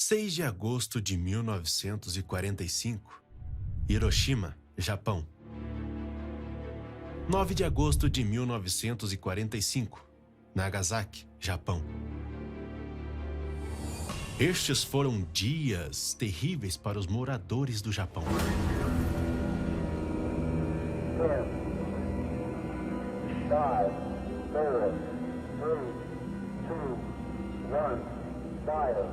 6 de agosto de 1945, Hiroshima, Japão. 9 de agosto de 1945, Nagasaki, Japão. Estes foram dias terríveis para os moradores do Japão. 10, 9, 4, 3, 2, 1, fire.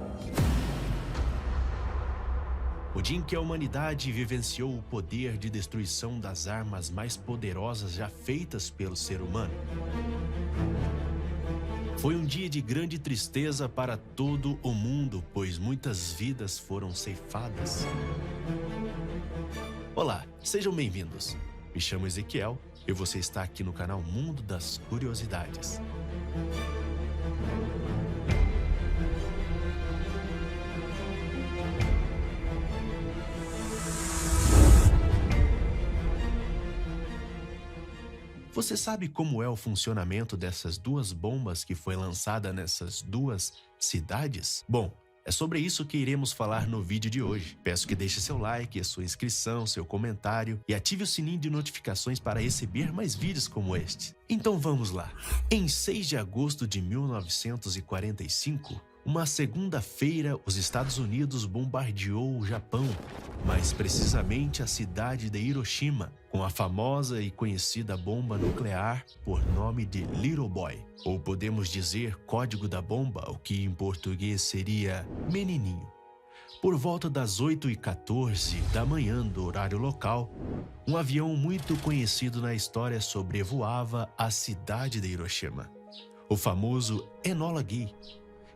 O dia em que a humanidade vivenciou o poder de destruição das armas mais poderosas já feitas pelo ser humano. Foi um dia de grande tristeza para todo o mundo, pois muitas vidas foram ceifadas. Olá, sejam bem-vindos. Me chamo Ezequiel e você está aqui no canal Mundo das Curiosidades. Você sabe como é o funcionamento dessas duas bombas que foi lançada nessas duas cidades? Bom, é sobre isso que iremos falar no vídeo de hoje. Peço que deixe seu like, a sua inscrição, seu comentário e ative o sininho de notificações para receber mais vídeos como este. Então vamos lá. Em 6 de agosto de 1945, uma segunda-feira, os Estados Unidos bombardeou o Japão, mais precisamente a cidade de Hiroshima, com a famosa e conhecida bomba nuclear por nome de Little Boy, ou podemos dizer código da bomba, o que em português seria menininho. Por volta das 8h14 da manhã do horário local, um avião muito conhecido na história sobrevoava a cidade de Hiroshima, o famoso Enola Gay,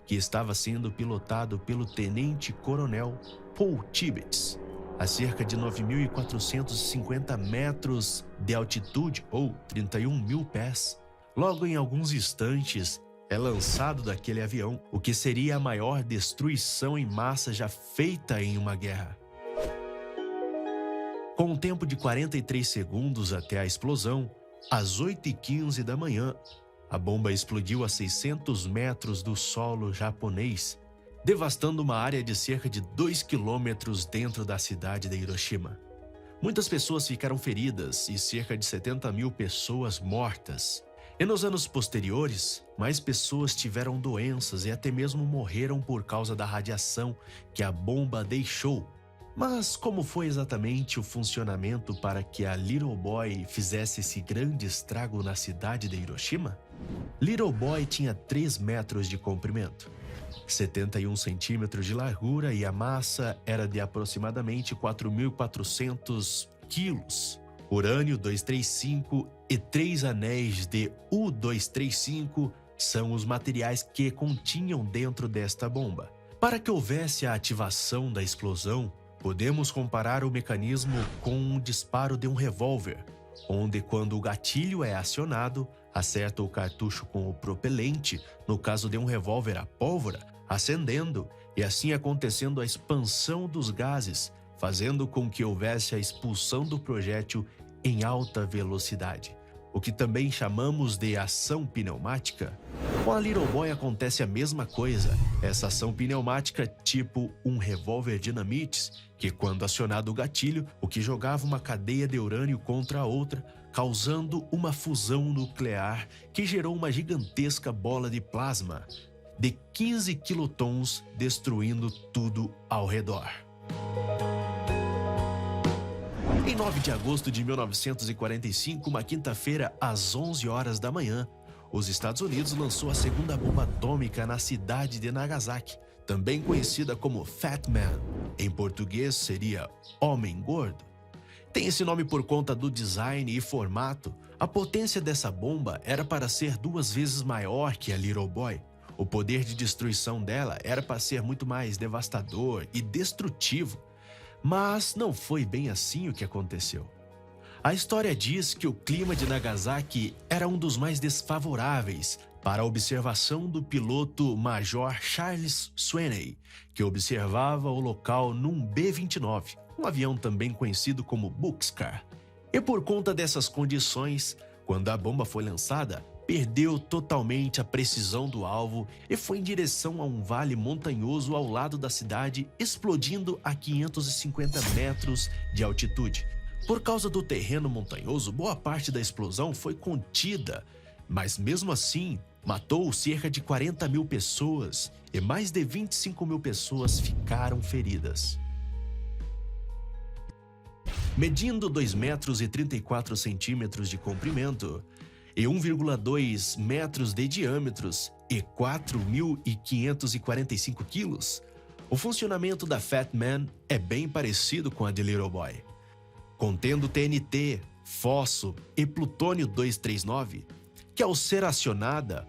que estava sendo pilotado pelo tenente-coronel Paul Tibbets, a cerca de 9.450 metros de altitude, ou 31 mil pés. Logo em alguns instantes, é lançado daquele avião o que seria a maior destruição em massa já feita em uma guerra. Com um tempo de 43 segundos até a explosão, às 8h15 da manhã, a bomba explodiu a 600 metros do solo japonês, devastando uma área de cerca de 2 quilômetros dentro da cidade de Hiroshima. Muitas pessoas ficaram feridas e cerca de 70 mil pessoas mortas. E nos anos posteriores, mais pessoas tiveram doenças e até mesmo morreram por causa da radiação que a bomba deixou. Mas como foi exatamente o funcionamento para que a Little Boy fizesse esse grande estrago na cidade de Hiroshima? Little Boy tinha 3 metros de comprimento, 71 centímetros de largura e a massa era de aproximadamente 4.400 quilos. Urânio 235 e 3 anéis de U-235 são os materiais que continham dentro desta bomba. Para que houvesse a ativação da explosão, podemos comparar o mecanismo com o disparo de um revólver, onde quando o gatilho é acionado, acerta o cartucho com o propelente, no caso de um revólver a pólvora, acendendo e assim acontecendo a expansão dos gases, fazendo com que houvesse a expulsão do projétil em alta velocidade, o que também chamamos de ação pneumática. Com a Little Boy acontece a mesma coisa, essa ação pneumática tipo um revólver dinamite, que quando acionado o gatilho, o que jogava uma cadeia de urânio contra a outra, causando uma fusão nuclear que gerou uma gigantesca bola de plasma de 15 quilotons, destruindo tudo ao redor. Em 9 de agosto de 1945, uma quinta-feira, às 11 horas da manhã, os Estados Unidos lançou a segunda bomba atômica na cidade de Nagasaki, também conhecida como Fat Man. Em português seria Homem Gordo. Tem esse nome por conta do design e formato. A potência dessa bomba era para ser 2 vezes maior que a Little Boy. O poder de destruição dela era para ser muito mais devastador e destrutivo. Mas não foi bem assim o que aconteceu. A história diz que o clima de Nagasaki era um dos mais desfavoráveis para a observação do piloto Major Charles Sweeney, que observava o local num B-29, um avião também conhecido como Boxcar. E por conta dessas condições, quando a bomba foi lançada, perdeu totalmente a precisão do alvo e foi em direção a um vale montanhoso ao lado da cidade, explodindo a 550 metros de altitude. Por causa do terreno montanhoso, boa parte da explosão foi contida, mas mesmo assim matou cerca de 40 mil pessoas e mais de 25 mil pessoas ficaram feridas. Medindo 2 metros e 34 centímetros de comprimento e 1,2 metros de diâmetros e 4.545 quilos, o funcionamento da Fat Man é bem parecido com a de Little Boy. Contendo TNT, fósforo e plutônio 239, que ao ser acionada,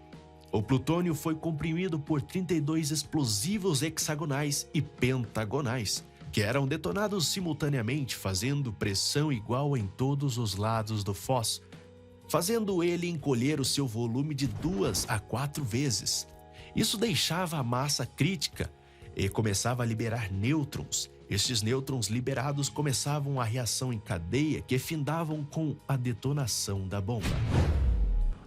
o plutônio foi comprimido por 32 explosivos hexagonais e pentagonais, que eram detonados simultaneamente, fazendo pressão igual em todos os lados do fósforo, fazendo ele encolher o seu volume de 2 a 4 vezes. Isso deixava a massa crítica e começava a liberar nêutrons. Estes nêutrons liberados começavam a reação em cadeia que findavam com a detonação da bomba.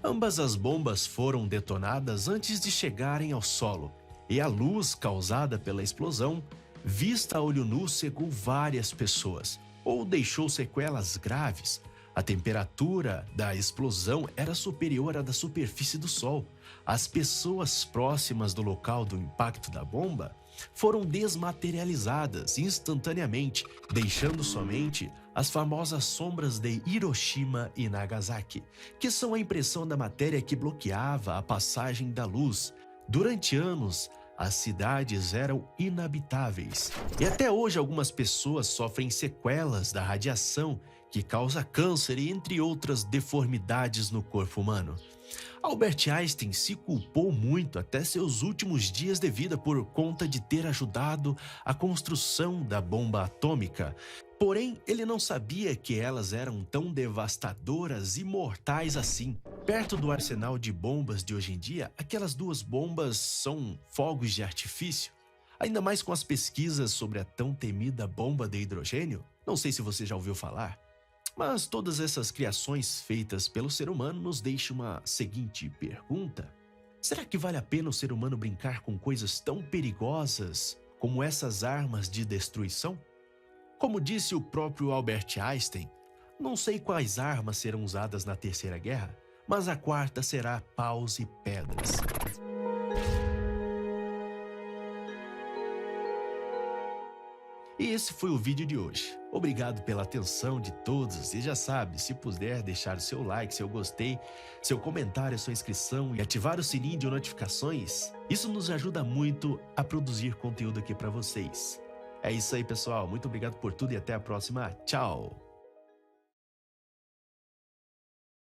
Ambas as bombas foram detonadas antes de chegarem ao solo, e a luz causada pela explosão, vista a olho nu, cegou várias pessoas, ou deixou sequelas graves. A temperatura da explosão era superior à da superfície do Sol. As pessoas próximas do local do impacto da bomba foram desmaterializadas instantaneamente, deixando somente as famosas sombras de Hiroshima e Nagasaki, que são a impressão da matéria que bloqueava a passagem da luz. Durante anos, as cidades eram inabitáveis, e até hoje algumas pessoas sofrem sequelas da radiação que causa câncer e entre outras deformidades no corpo humano. Albert Einstein se culpou muito até seus últimos dias de vida por conta de ter ajudado a construção da bomba atômica. Porém, ele não sabia que elas eram tão devastadoras e mortais assim. Perto do arsenal de bombas de hoje em dia, aquelas 2 bombas são fogos de artifício. Ainda mais com as pesquisas sobre a tão temida bomba de hidrogênio. Não sei se você já ouviu falar. Mas todas essas criações feitas pelo ser humano nos deixam uma seguinte pergunta: será que vale a pena o ser humano brincar com coisas tão perigosas como essas armas de destruição? Como disse o próprio Albert Einstein, não sei quais armas serão usadas na Terceira Guerra, mas a quarta será paus e pedras. E esse foi o vídeo de hoje. Obrigado pela atenção de todos e já sabe, se puder deixar o seu like, seu gostei, seu comentário, sua inscrição e ativar o sininho de notificações, isso nos ajuda muito a produzir conteúdo aqui para vocês. É isso aí, pessoal. Muito obrigado por tudo e até a próxima. Tchau!